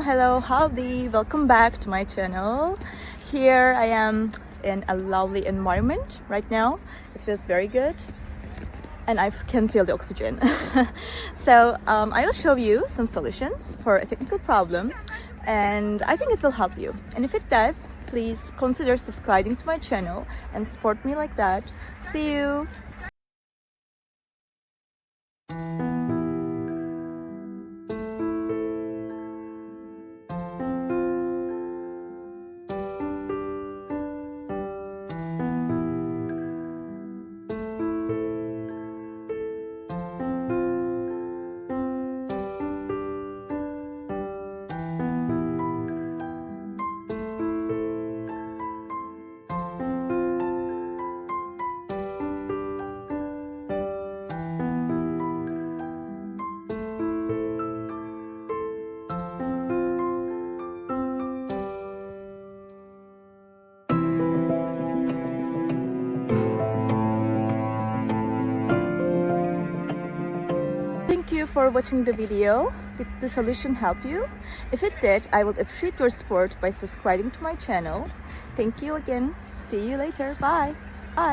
Hello, howdy, welcome back to my channel. Here I am in a lovely environment right now. It feels very good and I can feel the oxygen. So I will show you some solutions for a technical problem, and I think it will help you. And if it does, please consider subscribing to my channel and support me like that. See you. Thank you for watching the video. Did the solution help you? If it did, I would appreciate your support by subscribing to my channel. Thank you again. See you later. Bye. Bye.